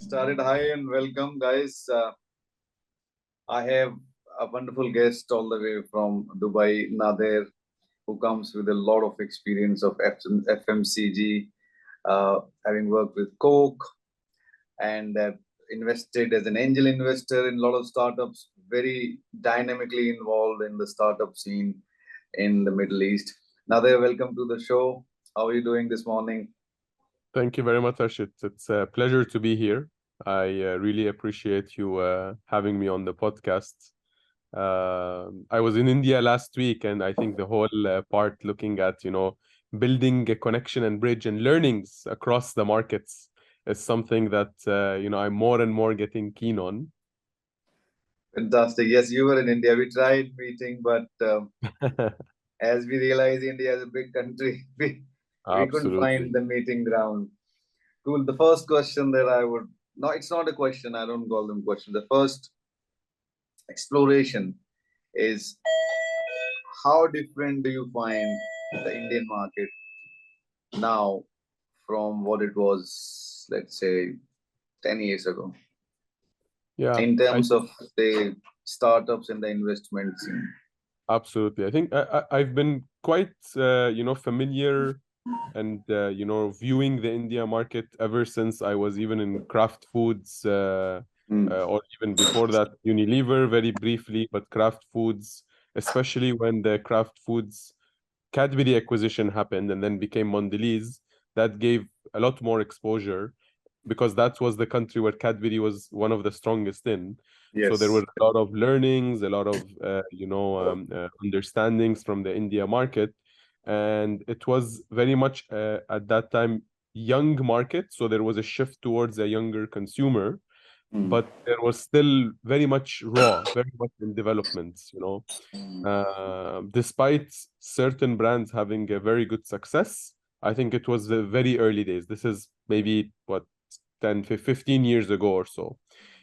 Started. Hi and welcome, guys. I have a wonderful guest all the way from Dubai, Nader, who comes with a lot of experience of FMCG, having worked with Coke and invested as an angel investor in a lot of startups, very dynamically involved in the startup scene in the Middle East. Nader, welcome to the show. How are you doing this morning? Thank you very much, Arshit. It's a pleasure to be here. I really appreciate you having me on the podcast. I was in India last week, and I think the whole part looking at, building a connection and bridge and learnings across the markets is something that, I'm more and more getting keen on. Fantastic. Yes, you were in India. We tried meeting, but as we realize India is a big country, we couldn't find Absolutely. the meeting ground. Cool. The first question that I would no, it's not a question. I don't call them questions. The first exploration is how different do you find the Indian market now from what it was, let's say, 10 years ago, Yeah, in I terms of the startups and the investments? absolutely. I think I've been quite, familiar and viewing the India market ever since I was even in Kraft Foods, Mm. or even before that, Unilever very briefly, but Kraft Foods, especially when the Kraft Foods Cadbury acquisition happened and then became Mondelez, that gave a lot more exposure because that was the country where Cadbury was one of the strongest in. So there Yes. were a lot of learnings, a lot of understandings from the India market, and it was very much at that time young market. So there was a shift towards a younger consumer, Mm. but there was still very much raw, very much in development. Despite certain brands having a very good success, I think it was the very early days. This is maybe what 15 years ago or so.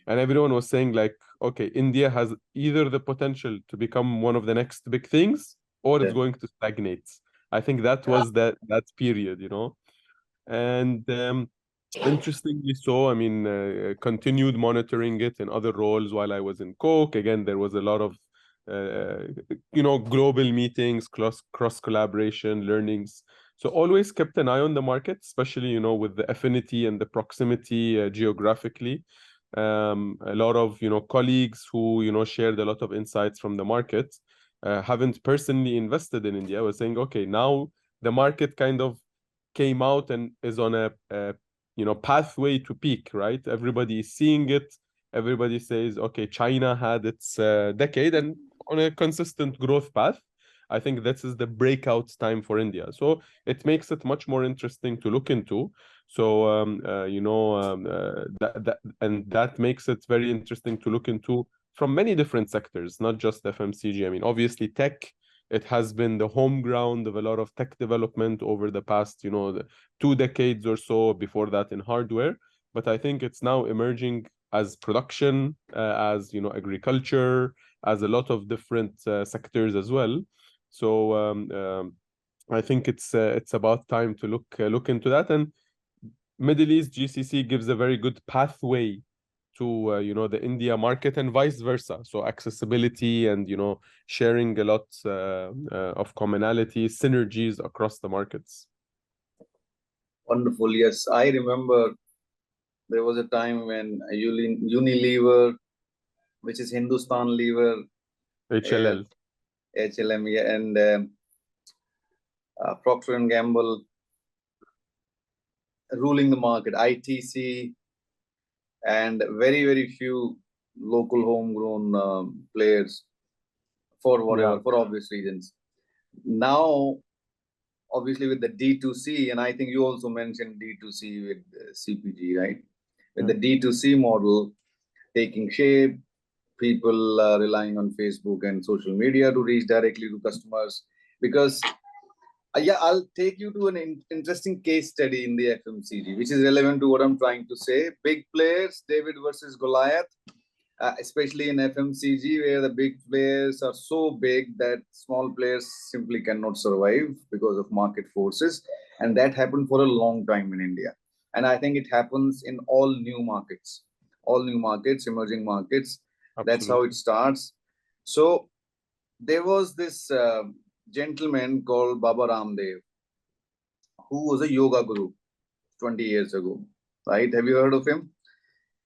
And everyone was saying like, okay, India has either the potential to become one of the next big things or it's Yeah. going to stagnate. I think that was that period. And interestingly so, I mean, continued monitoring it in other roles while I was in Coke. Again, there was a lot of, global meetings, cross collaboration, learnings. So always kept an eye on the market, especially, with the affinity and the proximity geographically. A lot of, colleagues who, shared a lot of insights from the market, haven't personally invested in India, was saying, okay, now the market kind of came out and is on a pathway to peak, right? Everybody is seeing it. Everybody says, okay, China had its decade and on a consistent growth path. I think this is the breakout time for India. So it makes it much more interesting to look into. So that makes it very interesting to look into from many different sectors, not just FMCG. I mean, obviously tech, it has been the home ground of a lot of tech development over the past, the 2 decades or so, before that in hardware. But I think it's now emerging as production, as agriculture, as a lot of different sectors as well. So I think it's about time to look into that. And Middle East GCC gives a very good pathway to the India market and vice versa. So accessibility and sharing a lot of commonality, synergies across the markets. Wonderful. Yes, I remember there was a time when Unilever, which is Hindustan Lever, uh, HLL. HLM, yeah, and Procter and Gamble ruling the market, ITC, and very, very few local homegrown players for Yeah. whatever, for obvious reasons. Now, obviously, with the D2C, and I think you also mentioned D2C with CPG, right? With Yeah. the D2C model taking shape, people relying on Facebook and social media to reach directly to customers. Because, yeah, I'll take you to an interesting case study in the FMCG, which is relevant to what I'm trying to say. Big players, David versus Goliath, especially in FMCG, where the big players are so big that small players simply cannot survive because of market forces. And that happened for a long time in India. And I think it happens in all new markets, emerging markets. That's how it Absolutely. starts. So there was this gentleman called Baba Ramdev, who was a yoga guru 20 years ago, right? Have you heard of him?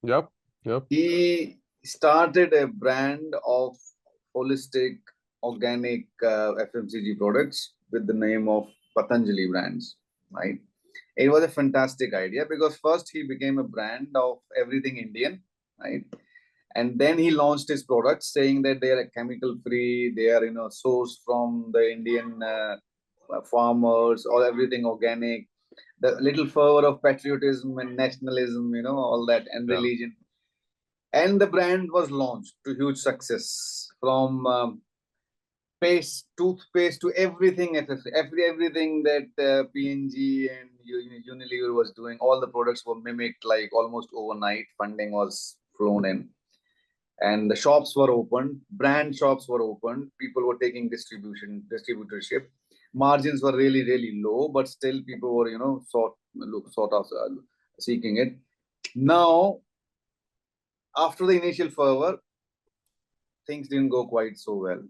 Yep. Yep. He started a brand of holistic organic FMCG products with the name of Patanjali brands, right? It was a fantastic idea because first he became a brand of everything Indian, right? And then he launched his products saying that they are chemical free, they are sourced from the Indian farmers, or everything organic. The little fervor of patriotism and nationalism, all that, and Yeah. religion. And the brand was launched to huge success, from paste, toothpaste to everything, everything that P&G and Unilever was doing. All the products were mimicked like almost overnight. Funding was flown in, and the shops were opened. Brand shops were opened. People were taking distributorship. Margins were really, really low, but still people were, sort of seeking it. Now, after the initial fervor, things didn't go quite so well.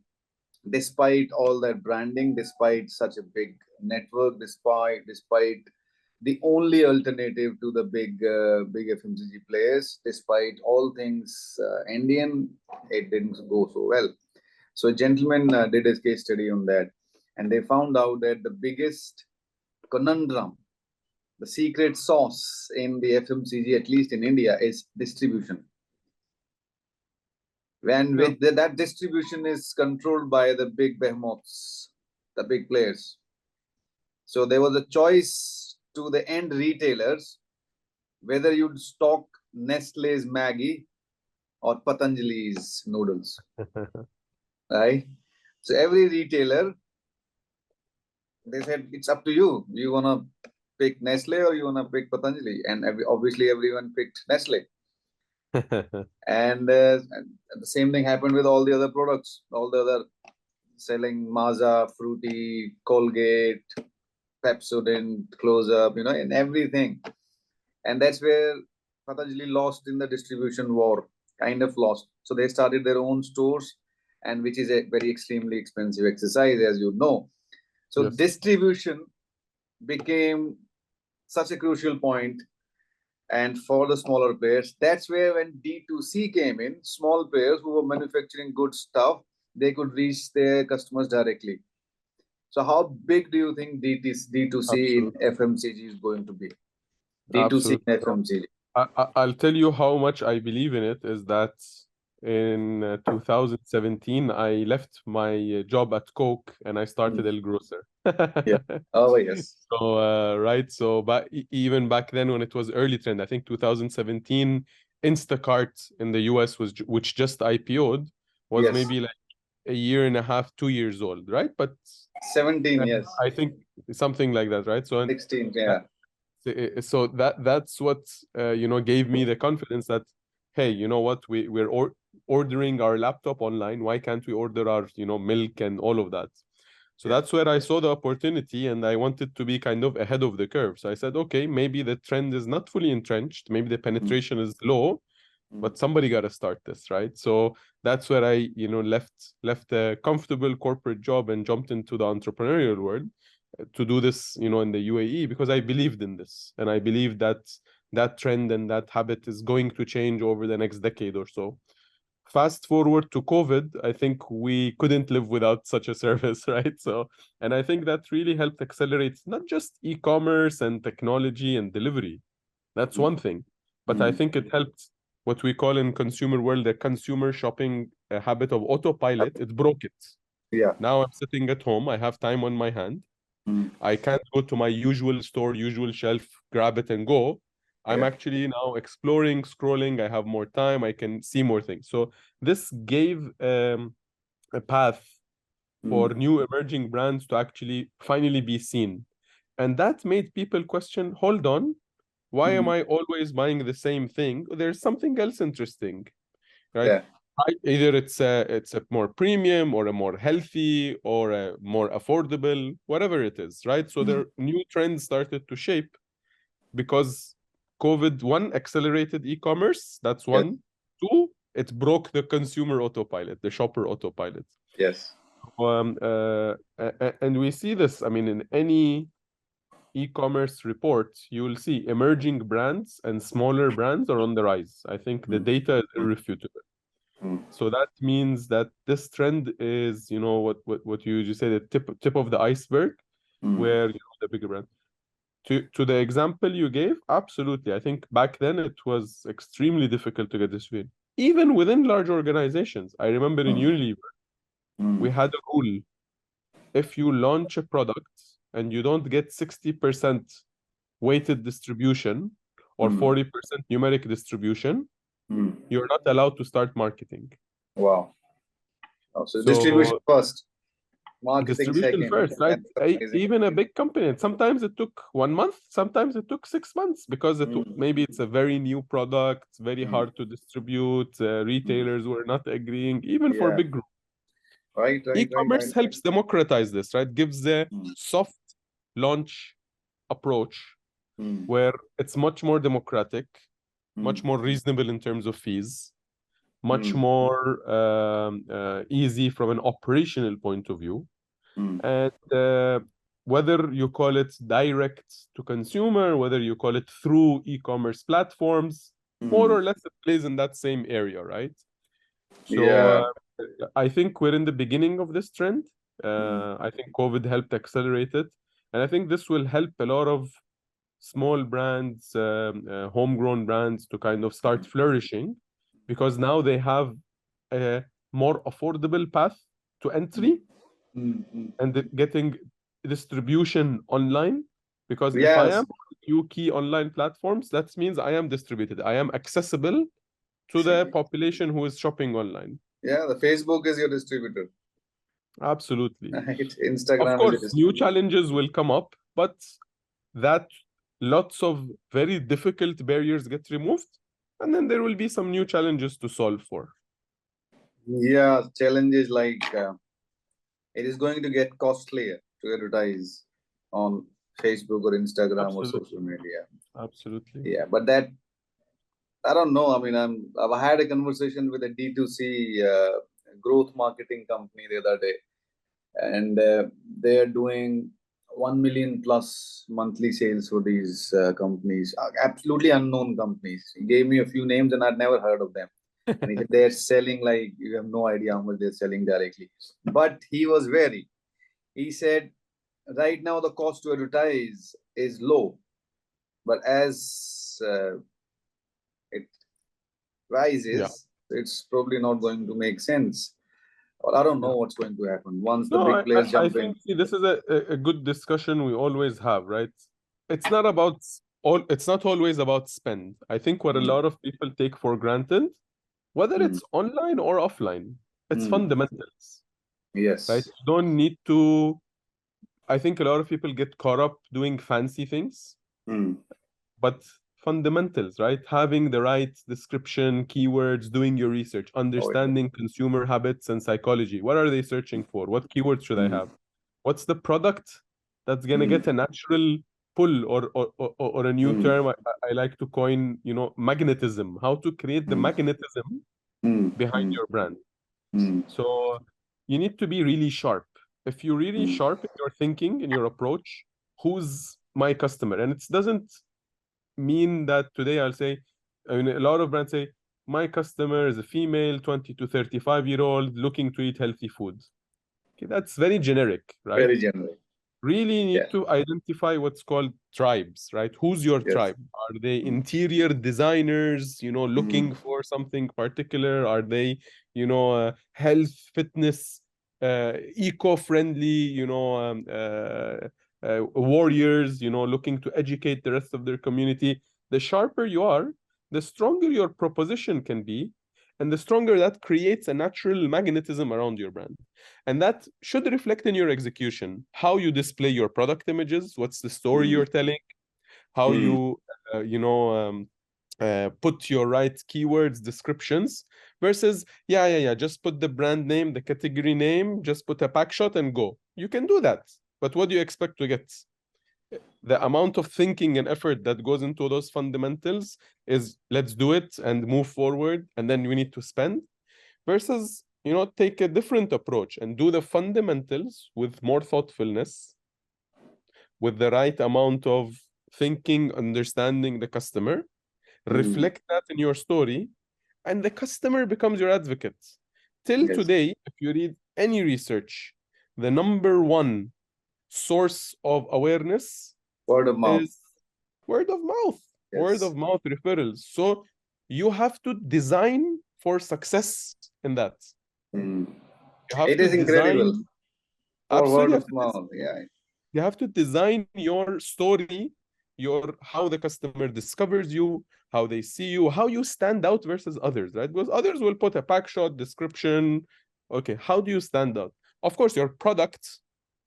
Despite all that branding, despite such a big network, despite the only alternative to the big FMCG players, despite all things Indian, it didn't go so well. So a gentleman did a case study on that, and they found out that the biggest conundrum, the secret sauce in the FMCG, at least in India, is distribution. When Yeah. that distribution is controlled by the big behemoths, the big players. So there was a choice to the end retailers whether you'd stock Nestle's Maggie or Patanjali's noodles, right? So every retailer, they said it's up to you. You wanna pick Nestle or you wanna pick Patanjali, and obviously everyone picked Nestle. And the same thing happened with all the other products, all the other selling Maaza, Fruity, Colgate, Pepsodent, Close Up, in everything. And that's where Patanjali lost in the distribution war, kind of lost. So they started their own stores, and which is a very extremely expensive exercise, as you know. So Yes. distribution became such a crucial point. And for the smaller players, that's where when D2C came in, small players who were manufacturing good stuff, they could reach their customers directly. So how big do you think D2C in Absolutely. FMCG is going to be? D2C Absolutely. in So FMCG. I'll tell you how much I believe in it is that in 2017, I left my job at Coke and I started Mm. ElGrocer. Yeah. Oh, yes. So, right. So, but even back then, when it was early trend, I think 2017, Instacart in the US which just IPO'd, was Yes. maybe like a year and a half, 2 years old, right? But 17, yes. I think something like that, right? So, 16, uh, yeah. so that's what gave me the confidence that, hey, you know what, we're ordering our laptop online. Why can't we order our milk and all of that? So Yeah. that's where I saw the opportunity, and I wanted to be kind of ahead of the curve. So I said, okay, maybe the trend is not fully entrenched, maybe the Mm. penetration is low, Mm. but somebody got to start this, right? So that's where I left a comfortable corporate job and jumped into the entrepreneurial world to do this in the UAE, because I believed in this, and I believe that that trend and that habit is going to change over the next decade or so. Fast forward to COVID, I think we couldn't live without such a service, right? So, and I think that really helped accelerate not just e-commerce and technology and delivery. That's Mm. one thing. But I Mm. think it helped what we call in consumer world the consumer shopping habit of autopilot. It broke it. Yeah. Now I'm sitting at home. I have time on my hand. Mm. I can't go to my usual store, usual shelf, grab it and go. I'm Yeah. actually now exploring, scrolling. I have more time. I can see more things. So this gave a path for Mm. new emerging brands to actually finally be seen. And that made people question, hold on, why am Mm. I always buying the same thing? There's something else interesting, right? Yeah. Either it's a more premium or a more healthy or a more affordable, whatever it is, right? So Mm. there new trends started to shape because COVID, one, accelerated e-commerce. That's Yes. one. Two, it broke the consumer autopilot, the shopper autopilot. Yes. And we see this, I mean, in any e-commerce report, you will see emerging brands and smaller brands are on the rise. I think the data is irrefutable. So that means that this trend is, you know, what you just say, the tip of the iceberg, where, you know, the bigger brand. To the example you gave, absolutely. I think back then it was extremely difficult to get distributed, even within large organizations. I remember in Unilever, we had a rule: if you launch a product and you don't get 60% weighted distribution or 40% numeric distribution, you're not allowed to start marketing. Wow. So distribution first, marketing distribution second. first, right? Even a big company, and sometimes it took 1 month, sometimes it took 6 months, because maybe it's a very new product, very hard to distribute, retailers were not agreeing, even for big groups. Right. E-commerce helps democratize this, right? Gives a soft launch approach where it's much more democratic, much more reasonable in terms of fees, much more easy from an operational point of view. And whether you call it direct to consumer, whether you call it through e-commerce platforms, more or less it plays in that same area, right? So I think we're in the beginning of this trend. I think COVID helped accelerate it. And I think this will help a lot of small brands, homegrown brands, to kind of start flourishing, because now they have a more affordable path to entry and getting distribution online. Because if I am on a few key online platforms, that means I am distributed. I am accessible to the population who is shopping online. Yeah, the Facebook is your distributor. Absolutely. Instagram of course, new challenges will come up, but that lots of very difficult barriers get removed, and then there will be some new challenges to solve for. Yeah, challenges like it is going to get costlier to advertise on Facebook or Instagram or social media. Absolutely. Yeah, but that, I don't know. I mean, I've had a conversation with a D2C growth marketing company the other day, and they are doing 1 million plus monthly sales for these companies, absolutely unknown companies. He gave me a few names and I'd never heard of them. And he said they're selling like you have no idea how much they're selling directly. But he said right now the cost to advertise is low, but as it rises, it's probably not going to make sense. Well, I don't know what's going to happen once the big players jump in. See, this is a good discussion we always have, right? It's not always about spend. I think what a lot of people take for granted, whether it's online or offline, it's fundamentals. Yes. Right? You don't need to. I think a lot of people get caught up doing fancy things, but fundamentals, right? Having the right description, keywords, doing your research, understanding consumer habits and psychology. What are they searching for? What keywords should I have? What's the product that's going to get a natural pull, or a new term I like to coin, you know, magnetism. How to create the magnetism behind your brand. So you need to be really sharp. If you're really sharp in your thinking, in your approach, who's my customer? And it doesn't mean that today I'll say, I mean, a lot of brands say, my customer is a female, 20 to 35-year-old looking to eat healthy food. Okay, that's very generic, right? Very generic. Really need to identify what's called tribes, right? Who's your tribe? Are they interior designers, you know, looking for something particular? Are they, you know, health, fitness, eco-friendly, you know, warriors, you know, looking to educate the rest of their community? The sharper you are, the stronger your proposition can be, and the stronger that creates a natural magnetism around your brand. And that should reflect in your execution, how you display your product images, what's the story you're telling, how you, you know, put your right keywords, descriptions, versus, just put the brand name, the category name, just put a pack shot and go. You can do that, but what do you expect to get? the amount of thinking and effort that goes into those fundamentals is let's do it and move forward, and then we need to spend, versus, you know, take a different approach and do the fundamentals with more thoughtfulness, with the right amount of thinking, understanding the customer, reflect that in your story, and the customer becomes your advocate. Till Yes. today, if you read any research, the number one source of awareness Word of mouth. is word of mouth, word Yes. of mouth referrals. So you have to design for success in that. You have It to is incredible. design, For word absolutely, of mouth. Yeah. you have to design your story, your how the customer discovers you, how they see you, how you stand out versus others, right? Because others will put a pack shot description. Okay, how do you stand out? Of course, your product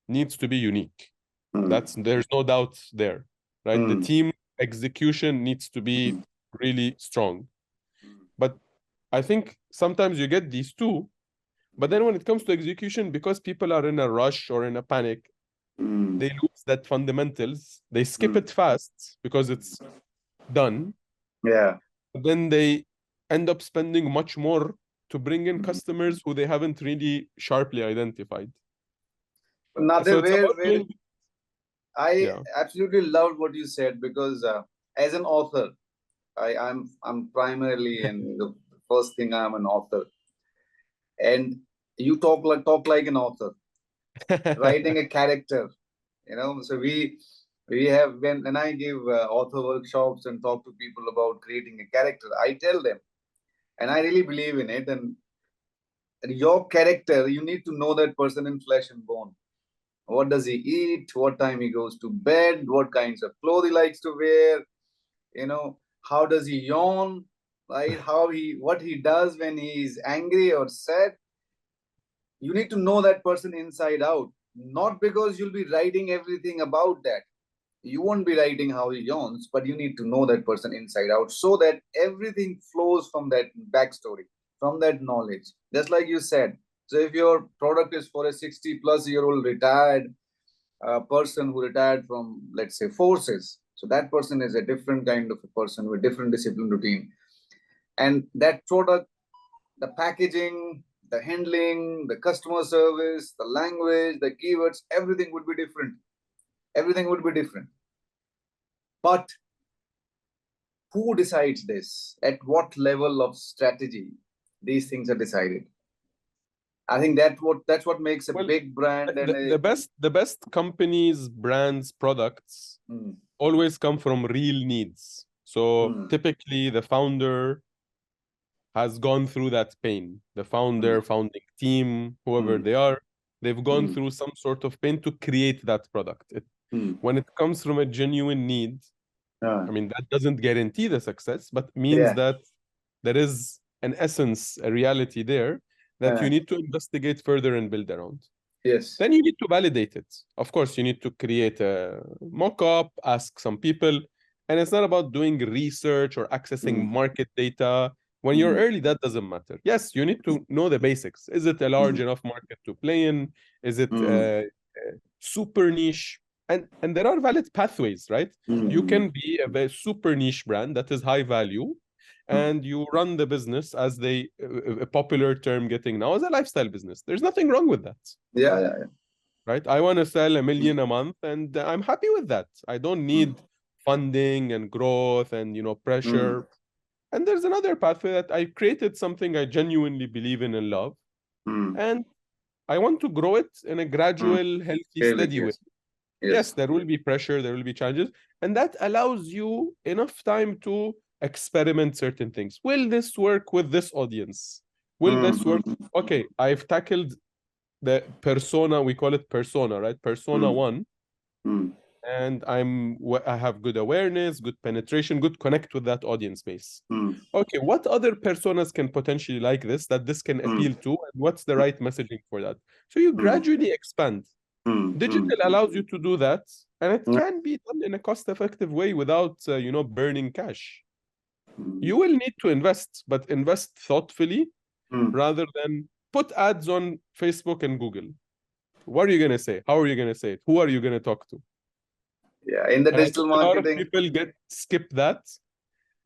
needs to be unique. There's no doubt there, right? The team execution needs to be really strong. But I think sometimes you get these two, but then when it comes to execution, because people are in a rush or in a panic, they lose that fundamentals. They skip it fast because it's done. Yeah. Then they end up spending much more to bring in customers who they haven't really sharply identified. Nader, So it's about doing, I yeah. absolutely loved what you said, because as an author, I'm primarily, and the first thing, I'm an author, and you talk like an author, writing a character. So we have, when I give author workshops and talk to people about creating a character, I tell them, and I really believe in it. And your character, you need to know that person in flesh and bone. What does he eat? What time he goes to bed? What kinds of clothes he likes to wear? How does he yawn? Right? What he does when he is angry or sad. You need to know that person inside out. Not because you'll be writing everything about that. You won't be writing how he yawns, but you need to know that person inside out, so that everything flows from that backstory, from that knowledge. Just like you said. So if your product is for a 60-plus-year-old retired person who retired from, let's say, forces, so that person is a different kind of a person with different discipline routine. And that product, the packaging, the handling, the customer service, the language, the keywords, everything would be different. Everything would be different. But who decides this? At what level of strategy these things are decided? I think that's what makes a big brand and the best companies, brands, products always come from real needs. So typically the founder has gone through that pain. The founder, founding team, whoever they are, they've gone through some sort of pain to create that product. When it comes from a genuine need, I mean, that doesn't guarantee the success, but means that there is an essence, a reality there that you need to investigate further and build around. Yes. Then you need to validate it. Of course, you need to create a mock-up, ask some people, and it's not about doing research or accessing market data. When you're early, that doesn't matter. Yes, you need to know the basics. Is it a large enough market to play in? Is it super niche? And there are valid pathways, right? You can be a very super niche brand that is high value, and you run the business as a popular term getting now, as a lifestyle business. There's nothing wrong with that. Yeah. Right? I want to sell 1 million a month, and I'm happy with that. I don't need funding and growth and, pressure. And there's another pathway that I created something I genuinely believe in and love. And I want to grow it in a gradual, healthy, steady way. Yes, there will be pressure, there will be challenges, and that allows you enough time to experiment certain things. Will this work with this audience? Will this work? Okay, I've tackled the persona, we call it persona, right? Persona 1. And I have good awareness, good penetration, good connect with that audience base. Okay, what other personas can potentially like this, that this can appeal to, and what's the right messaging for that? So you gradually expand. Digital allows you to do that, and it can be done in a cost-effective way without, burning cash. You will need to invest, but invest thoughtfully rather than put ads on Facebook and Google. What are you going to say? How are you going to say it? Who are you going to talk to? Yeah, in the And I think digital a lot of marketing, people skip that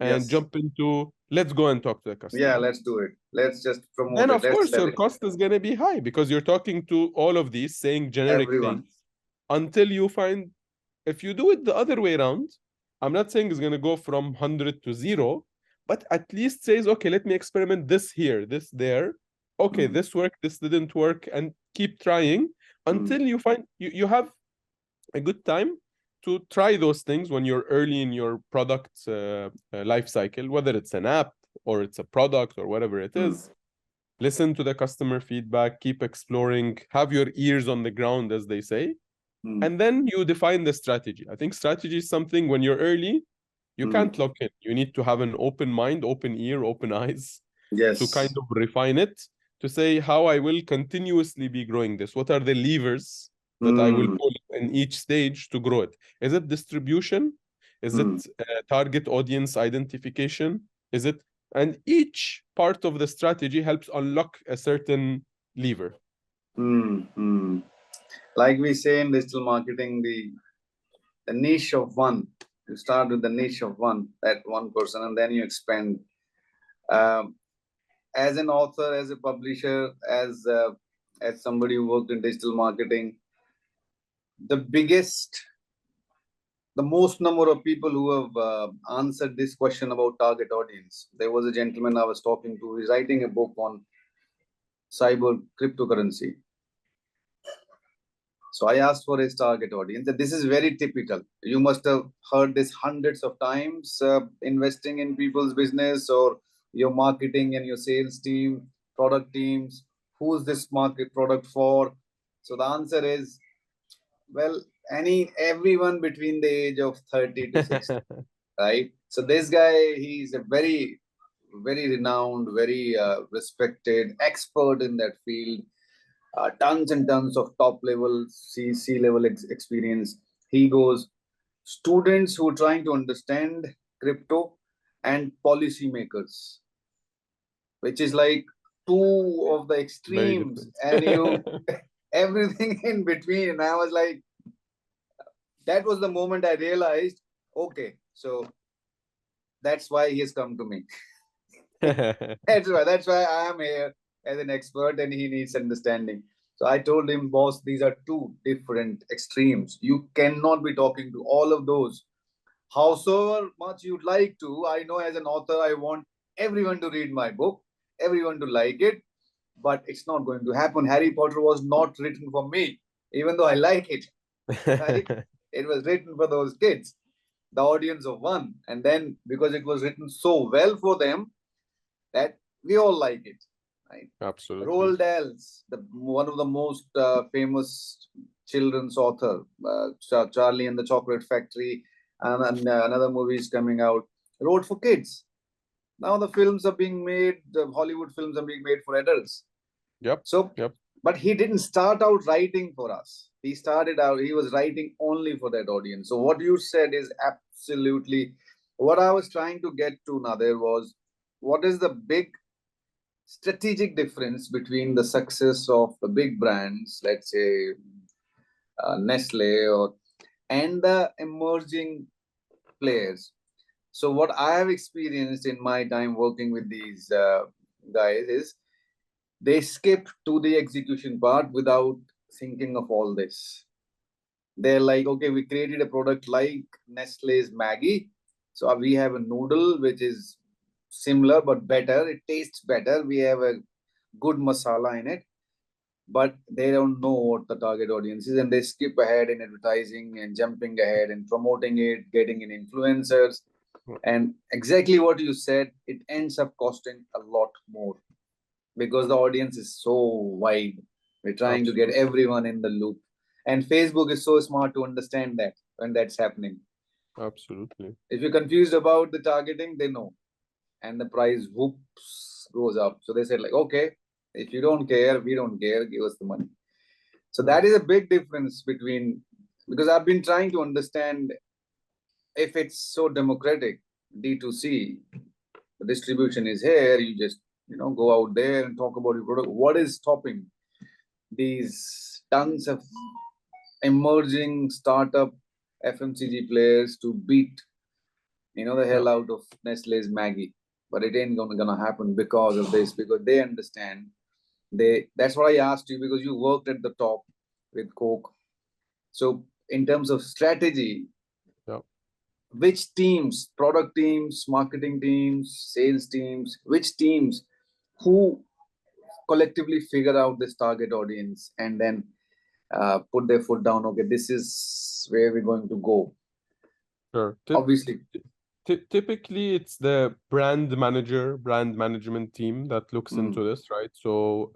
and yes. jump into let's go and talk to the Yeah, customer. let's do it. Let's just promote Then it. of Let's course sell your it. cost is gonna be high because you're talking to all of these saying generic Everyone. things until you find if you do it the other way around, I'm not saying it's gonna go from 100 to 0, but at least says, okay, let me experiment this here, this there. Okay, Mm, this worked, this didn't work, and keep trying mm, until you find you have a good time to try those things when you're early in your product life cycle, whether it's an app or it's a product or whatever it mm, is. Listen to the customer feedback, keep exploring, have your ears on the ground, as they say, mm, and then you define the strategy. I think strategy is something when you're early, you mm. can't lock in. You need to have an open mind, open ear, open eyes to kind Yes. of refine it to say how I will continuously be growing this. What are the levers that I will Mm, pull in each stage to grow it? Is it distribution? Is mm, it target audience identification? Is it, and each part of the strategy helps unlock a certain lever. mm. Like we say in digital marketing, the niche of one. You start with the niche of one, that one person, and then you expand. Um, as an author, as a publisher, as somebody who worked in digital marketing, the biggest, the most number of people who have answered this question about target audience. There was a gentleman I was talking to. He's writing a book on cyber cryptocurrency. So I asked for his target audience. And this is very typical. You must have heard this hundreds of times. Investing in people's business or your marketing and your sales team, product teams. Who's this market product for? So the answer is, well, everyone between the age of 30 to 60, right? So this guy, he's a very renowned, very respected expert in that field. Tons and tons of top level C level experience. He goes, students who are trying to understand crypto and policymakers, which is like two of the Very extremes, different. and you everything in between. And I was like, that was the moment I realized, okay, so that's why he has come to me. That's why I am here as an expert, and he needs understanding. So I told him, boss, these are two different extremes. You cannot be talking to all of those. Howsoever much you'd like to, I know as an author, I want everyone to read my book, everyone to like it, but it's not going to happen. Harry Potter was not written for me, even though I like it, right? It was written for those kids, the audience of one. And then because it was written so well for them, that we all like it, right? Absolutely. Roald Dahl's, one of the most famous children's author, Charlie and the Chocolate Factory, and another movie is coming out, wrote for kids. Now the films are being made, the Hollywood films are being made for adults. Yep. So, Yep. but he didn't start out writing for us. He was writing only for that audience. So what you said is absolutely what I was trying to get to, Nader, was what is the big strategic difference between the success of the big brands, let's say Nestle, and the emerging players. So what I have experienced in my time working with these guys is they skip to the execution part without thinking of all this. They're like, okay, we created a product like Nestle's Maggie. So we have a noodle which is similar but better. It tastes better. We have a good masala in it, but they don't know what the target audience is, and they skip ahead in advertising and jumping ahead and promoting it, getting in influencers. And exactly what you said, it ends up costing a lot more because the audience is so wide. We're trying to get Absolutely. everyone in the loop. And Facebook is so smart to understand that when that's happening. Absolutely. If you're confused about the targeting, they know. And the price whoops goes up. So they said, like, okay, if you don't care, we don't care, give us the money. So that is a big difference between, because I've been trying to understand if it's so democratic, D2C, the distribution is here, you just go out there and talk about your product. What is stopping these tons of emerging startup FMCG players to beat, the hell out of Nestle's Maggie. But it ain't gonna happen because of this, because they understand. That's what I asked you, because you worked at the top with Coke. So in terms of strategy, Yeah. which teams, product teams, marketing teams, sales teams, which teams who collectively figure out this target audience and then put their foot down, okay, this is where we're going to go. Sure. Obviously. Typically, it's the brand management team that looks into this, right? So,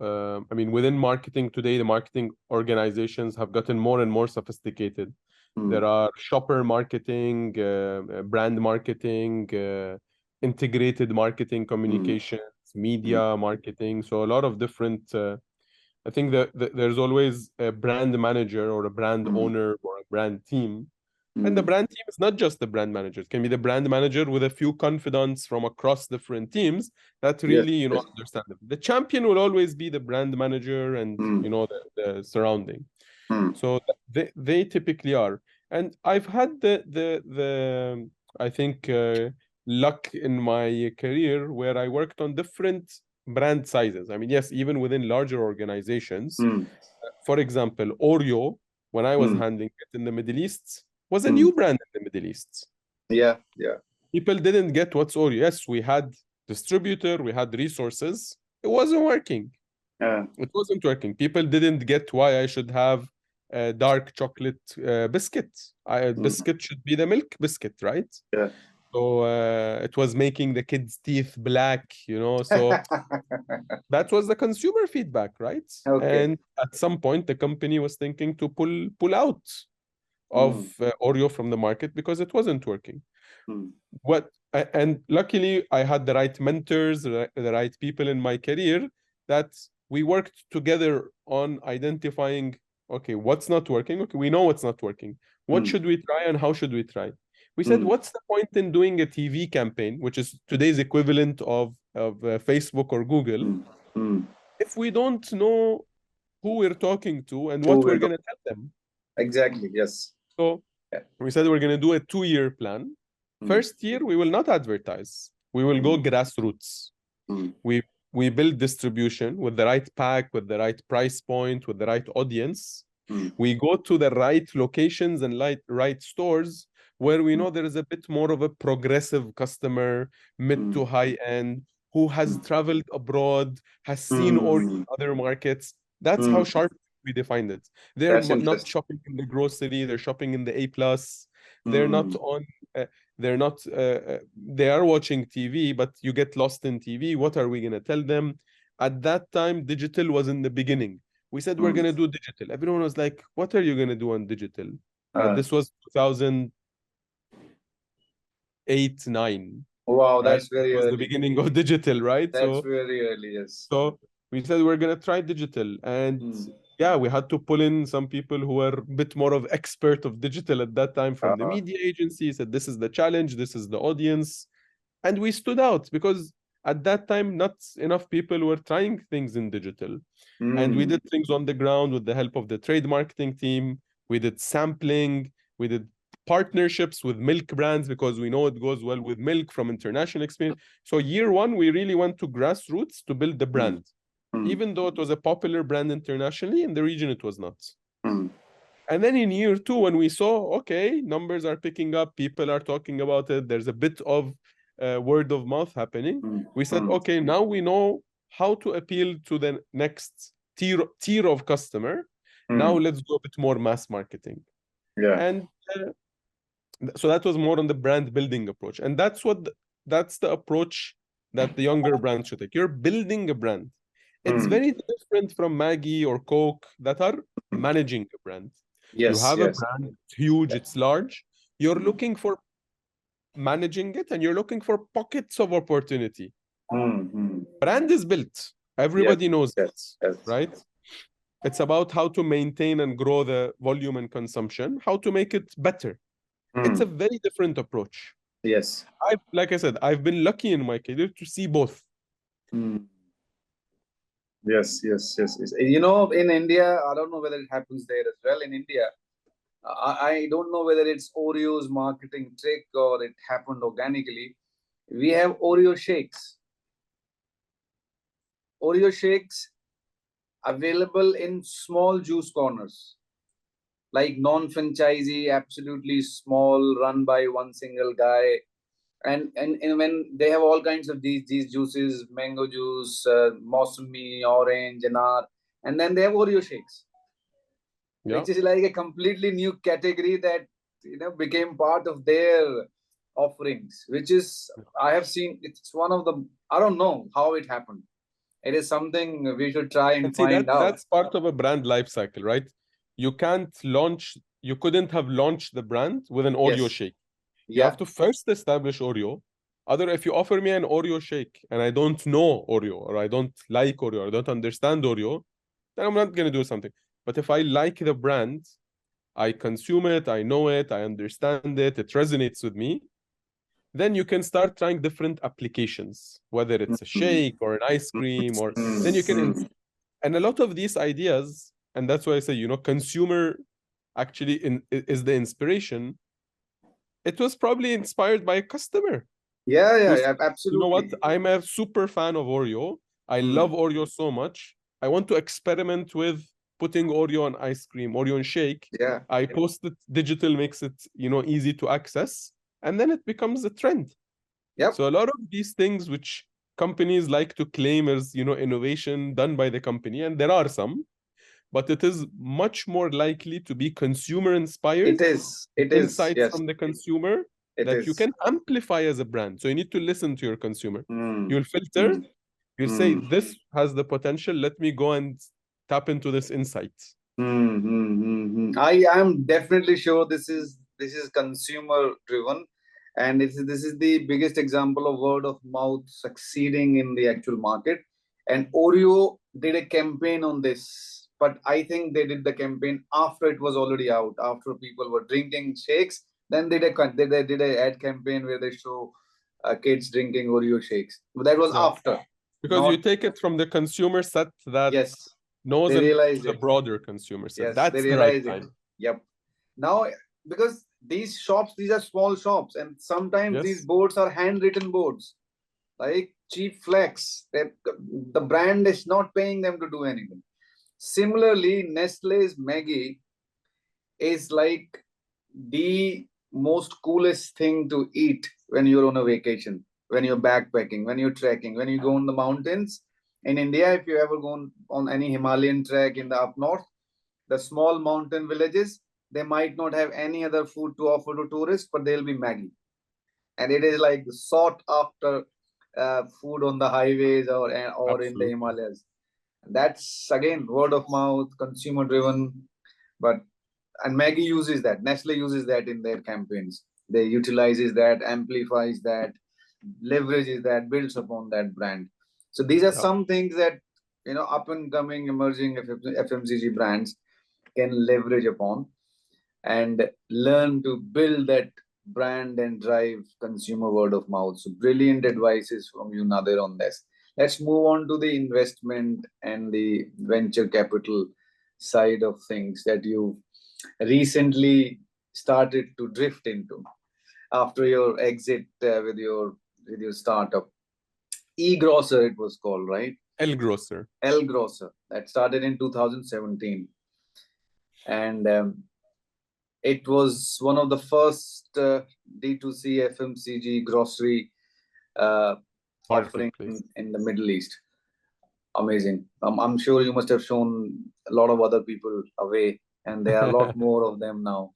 I mean, within marketing today, the marketing organizations have gotten more and more sophisticated. There are shopper marketing, brand marketing, integrated marketing communications, media marketing. So a lot of different. I think that there's always a brand manager or a brand owner or a brand team. And the brand team is not just the brand manager. It can be the brand manager with a few confidants from across different teams that really, understand them. The champion will always be the brand manager and, the surrounding. So they typically are. And I've had the I think luck in my career where I worked on different brand sizes. I mean, yes, even within larger organizations. For example, Oreo, when I was handling it in the Middle East, was a new brand in the Middle East. Yeah. People didn't get what's Oreo. Yes, we had distributor, we had resources. It wasn't working. It wasn't working. People didn't get why I should have a dark chocolate biscuit. Biscuit should be the milk biscuit, right? Yeah. So it was making the kids' teeth black, So that was the consumer feedback, right? Okay. And at some point, the company was thinking to pull out of Oreo from the market because it wasn't working. And luckily, I had the right mentors, the right people in my career that we worked together on identifying, okay, what's not working? Okay, we know what's not working. What should we try and how should we try? We said, what's the point in doing a TV campaign, which is today's equivalent of Facebook or Google, if we don't know who we're talking to and what we're going to tell them? Exactly, yes. So we said we're going to do a 2-year plan. First year, we will not advertise. We will go grassroots. We build distribution with the right pack, with the right price point, with the right audience. We go to the right locations and right stores where we know there is a bit more of a progressive customer, mid to high end, who has traveled abroad, has seen or other markets. That's how sharp we defined it. They're not shopping in the grocery, they're shopping in the A+. They're not on they are watching TV, but you get lost in TV. What are we going to tell them? At that time, digital was in the beginning. We said we're going to do digital. Everyone was like, what are you going to do on digital? This was 2008, 9. Wow, right? that's very was early. the beginning of digital, right? That's very early, yes. So we said we're going to try digital. And yeah, we had to pull in some people who were a bit more of expert of digital at that time from the media agency. Said, this is the challenge, this is the audience. And we stood out because at that time, not enough people were trying things in digital. And we did things on the ground with the help of the trade marketing team. We did sampling. We did partnerships with milk brands because we know it goes well with milk from international experience. So year one, we really went to grassroots to build the brand. Even though it was a popular brand internationally, in the region it was not. And then in year two, when we saw, okay, numbers are picking up, people are talking about it, there's a bit of word of mouth happening. We said, okay, now we know how to appeal to the next tier of customer. Now let's go a bit more mass marketing. And so that was more on the brand building approach. And that's the approach that the younger brands should take. You're building a brand. It's very different from Maggie or Coke that are managing a brand. Yes, you have a brand, it's huge, it's large. You're looking for managing it and you're looking for pockets of opportunity. Brand is built. Everybody knows it, right? It's about how to maintain and grow the volume and consumption, how to make it better. It's a very different approach. Yes. Like I said, I've been lucky in my career to see both. Yes. In India, I don't know whether it happens there as well. In India, I don't know whether it's Oreo's marketing trick or it happened organically. We have Oreo shakes. Oreo shakes available in small juice corners, like non-franchisee, absolutely small, run by one single guy. And when they have all kinds of these juices, mango juice, mosumi, orange, anar, and then they have Oreo shakes, Yeah. which is like a completely new category that became part of their offerings. Which is, I have seen, it's one of the, I don't know how it happened. It is something we should try and And see, find out. that's part of a brand life cycle, right? You couldn't have launched the brand with an Oreo Yes. shake. You Yeah. have to first establish Oreo. If you offer me an Oreo shake and I don't know Oreo, or I don't like Oreo, or I don't understand Oreo, then I'm not going to do something. But if I like the brand, I consume it, I know it, I understand it, it resonates with me, then you can start trying different applications, whether it's a shake or an ice cream, or then you can, and a lot of these ideas, and that's why I say, consumer actually is the inspiration. It was probably inspired by a customer. Yeah, You know what? absolutely. I'm a super fan of Oreo. I love Oreo so much. I want to experiment with putting Oreo on ice cream, Oreo on shake. Yeah. I post it, digital makes it, easy to access, and then it becomes a trend. Yep. So a lot of these things which companies like to claim as, innovation done by the company, and there are some, but it is much more likely to be consumer inspired. It is. It is. Insights Yes. from the consumer It that you is. can amplify as a brand. So you need to listen to your consumer. You'll filter, Mm. you'll say, this has the potential, let me go and tap into this insight. I am definitely sure this is consumer driven, and this is the biggest example of word of mouth succeeding in the actual market. And Oreo did a campaign on this, but I think they did the campaign after it was already out, after people were drinking shakes. Then they did a ad campaign where they show kids drinking Oreo shakes. But that was after, Because you not take it from the consumer set that yes. knows They realized the it. broader consumer set. Yes, they That's the right realize it. time. Yep. Now, because these shops, these are small shops, and sometimes these Yes. boards are handwritten boards, like cheap flex. That the brand is not paying them to do anything. Similarly, Nestle's Maggie is like the most coolest thing to eat when you're on a vacation, when you're backpacking, when you're trekking, when you go on the mountains. In India, if you ever gone on any Himalayan trek in the up north, the small mountain villages, they might not have any other food to offer to tourists, but they'll be Maggie. And it is like sought after food on the highways or in the Absolutely. Himalayas. That's again word of mouth, consumer driven. But and Maggie uses that. Nestle uses that in their campaigns. They utilizes that, amplifies that, leverages that, builds upon that brand. So these are some things that up and coming emerging FMCG brands can leverage upon and learn to build that brand and drive consumer word of mouth. So brilliant advices from you, Nader, on this. Let's move on to the investment and the venture capital side of things that you recently started to drift into after your exit with your startup. ElGrocer, it was called, right? ElGrocer. ElGrocer. That started in 2017. And it was one of the first D2C FMCG grocery offering Marketplace. in the Middle East. Amazing. I'm sure you must have shown a lot of other people away, and there are a lot more of them now.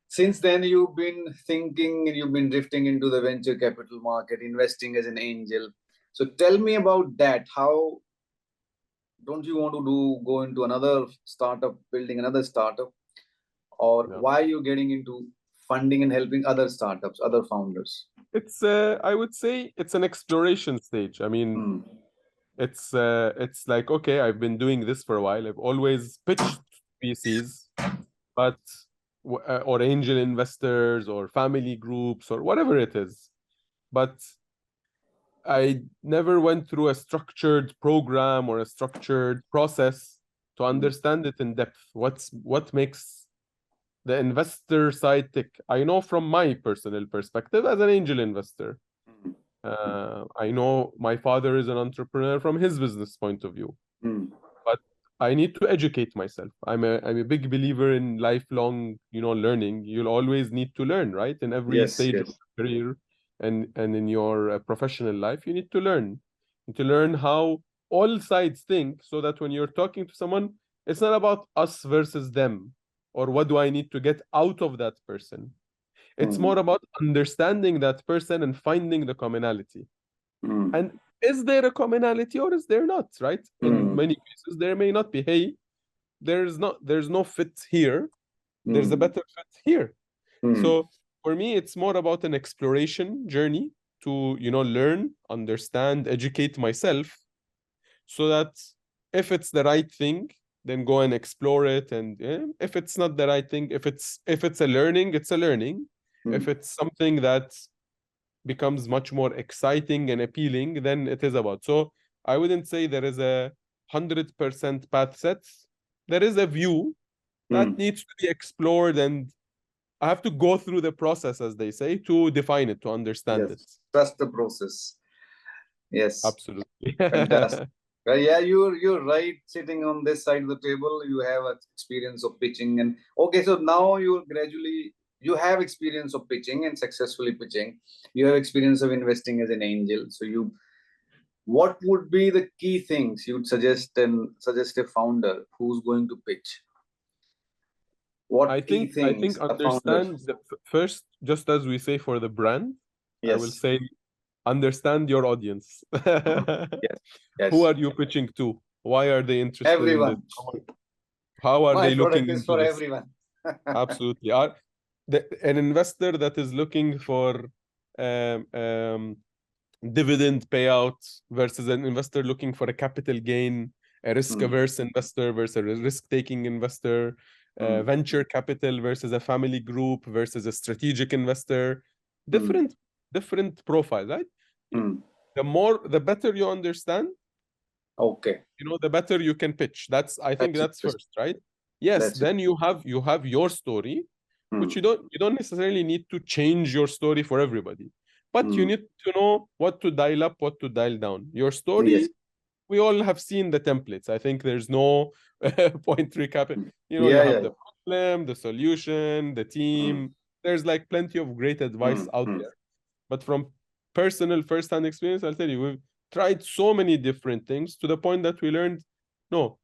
Since then, you've been thinking and you've been drifting into the venture capital market, investing as an angel. So tell me about that. How don't you want to go into another startup, building another startup? Or why are you getting into funding and helping other startups, other founders? It's I would say it's an exploration stage. I mean, it's like, okay, I've been doing this for a while. I've always pitched VCs, but or angel investors or family groups or whatever it is. But I never went through a structured program or a structured process to understand it in depth. What makes the investor side tick. I know from my personal perspective as an angel investor. I know my father is an entrepreneur from his business point of view. But I need to educate myself. I'm a big believer in lifelong, learning. You'll always need to learn, right? In every Yes, stage of yes. your career and in your professional life, you need to learn. And to learn how all sides think, so that when you're talking to someone, it's not about us versus them, or what do I need to get out of that person. It's more about understanding that person and finding the commonality. And is there a commonality or is there not, right? In many cases, there may not be. Hey, there's no fit here. There's a better fit here. So for me, it's more about an exploration journey to, learn, understand, educate myself, so that if it's the right thing, then go and explore it. And if it's not the right thing, if it's a learning, it's a learning. If it's something that becomes much more exciting and appealing than it is about. So I wouldn't say there is a 100% path set. There is a view that needs to be explored, and I have to go through the process, as they say, to define it, to understand it. Yes, trust the process. Yes, Absolutely. fantastic. Yeah, you're right. Sitting on this side of the table, you have experience of pitching, and okay, so now you have experience of pitching and successfully pitching. You have experience of investing as an angel. So what would be the key things you'd suggest a founder who's going to pitch? I What key think things a founder? understand the first, just as we say for the brand, I will Yes, say understand your audience. yes, Who yes. are you pitching to? Why are they interested in this? Everyone. How are My they looking product is into for this? everyone. Absolutely. An investor that is looking for um, um, dividend payout versus an investor looking for a capital gain, a risk-averse investor versus a risk-taking investor, venture capital versus a family group versus a strategic investor, different profile, right? The better you understand, Okay, the better you can pitch. I think that's that's interesting. first, right? Yes, That's it. then you have your story, which you don't necessarily need to change your story for everybody, but you need to know what to dial up, what to dial down. Your Yes. story, we all have seen the templates. I think there's no point recapping. You Yeah, have yeah. the problem, the solution, the Mm, team. There's like plenty of great advice mm, out mm, there. But from personal first-hand experience, I'll tell you, we've tried so many different things to the point that we learned, no,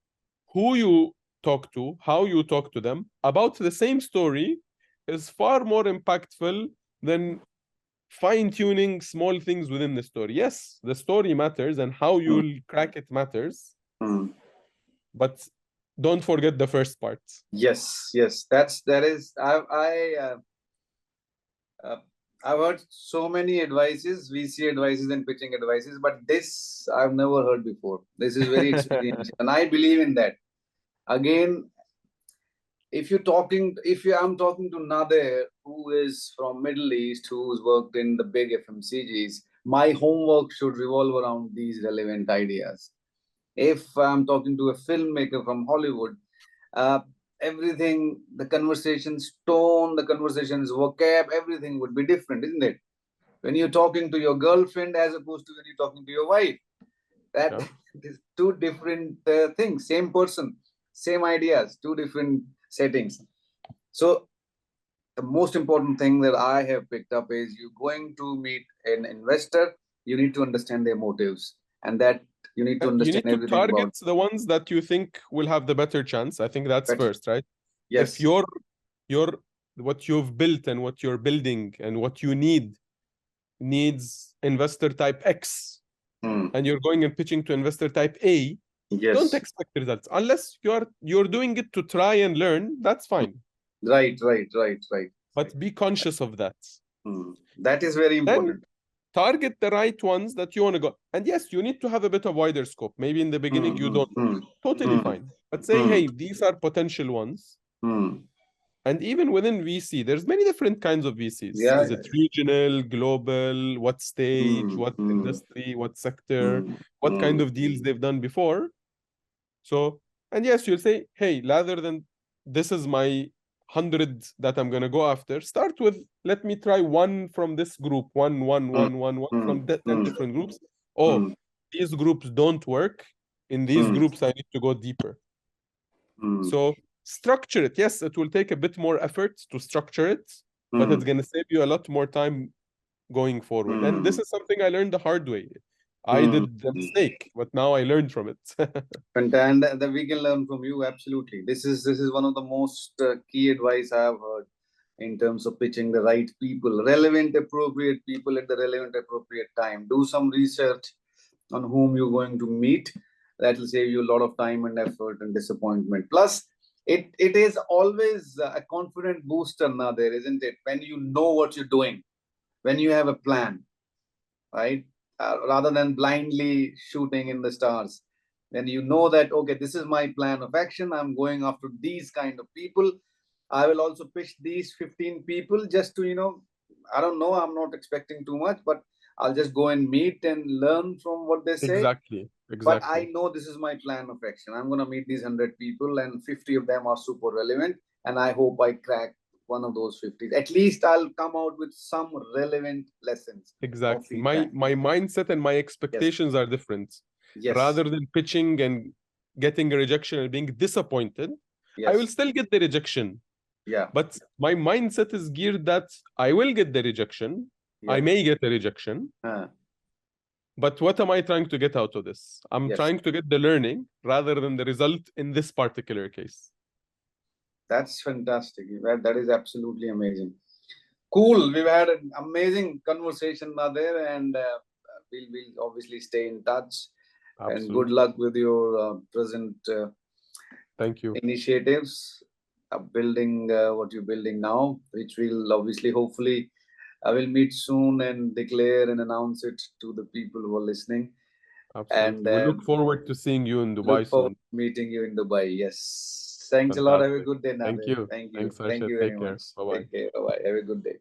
who you talk to, how you talk to them about the same story is far more impactful than fine-tuning small things within the story. Yes, the story matters and how mm, you'll crack it matters, mm. but don't forget the first part. Yes, yes. That is. Uh, I've heard so many advices, VC advices and pitching advices, but this I've never heard before. This is very experiential, and I believe in that. Again, I'm talking to Nader, who is from Middle East, who's worked in the big FMCGs, my homework should revolve around these relevant ideas. If I'm talking to a filmmaker from Hollywood, uh, everything, the conversation's tone, the conversation's vocab, everything would be different, isn't it? When you're talking to your girlfriend as opposed to when you're talking to your wife, that Yeah. is two different things. Same person, same ideas, two different settings. So the most important thing that I have picked up is you're going to meet an investor, you need to understand their motives, and that you need to You understand need to everything target about the ones that you think will have the better chance. I think that's better. first, right? If Yes. your what you've built and what you're building and what you needs investor type X, and you're going and pitching to investor type A, don't Yes. expect results unless you're doing it to try and learn. That's fine, Right, right, right, right. but be conscious of that. That is very Then important. target the right ones that you want to go. And yes, you need to have a bit of wider scope. Maybe in the beginning you don't. Totally fine. But say, hey, these are potential ones. And even within VC, there's many different kinds of VCs. Yeah. Is it regional, global, what stage, what industry, what sector, what kind of deals they've done before? So, and yes, you'll say, hey, rather than this is my 100 that I'm gonna go after, start with, let me try one from this group, one from 10 different groups. Oh, these groups don't work. In these groups, I need to go deeper. So structure it. Yes, it will take a bit more effort to structure it, but it's gonna save you a lot more time going forward. And this is something I learned the hard way. I did the mistake, but now I learned from it. And that we can learn from you, absolutely. This is one of the most key advice I have heard in terms of pitching the right people, relevant, appropriate people at the relevant, appropriate time. Do some research on whom you're going to meet. That will save you a lot of time and effort and disappointment. Plus, it is always a confident booster now there, isn't it? When you know what you're doing, when you have a plan, right? Rather than blindly shooting in the stars. When you know that, okay, this is my plan of action, I'm going after these kind of people. I will also pitch these 15 people just to, I don't know, I'm not expecting too much, but I'll just go and meet and learn from what they say. Exactly. But I know this is my plan of action. I'm going to meet these 100 people and 50 of them are super relevant. And I hope I crack one of those 50. At least I'll come out with some relevant lessons. Exactly. My mindset and my expectations are different. Yes. Rather than pitching and getting a rejection and being disappointed, I will still get the rejection. Yeah. But my mindset is geared that I will get the rejection. I may get the rejection. But what am I trying to get out of this? I'm trying to get the learning rather than the result in this particular case. That's fantastic. That is absolutely amazing. Cool. We've had an amazing conversation, Nader, and we'll obviously stay in touch. Absolutely. And good luck with your present thank you initiatives, building what you're building now, which will obviously, hopefully, I will meet soon and declare and announce it to the people who are listening. Absolutely. And we look forward to seeing you in Dubai soon. Meeting you in Dubai. Yes. Thanks a lot. Have a good day, Nader. Thank you. Thank you. Thanks, Thank you very much. Bye-bye. Take care. Bye-bye. Have a good day.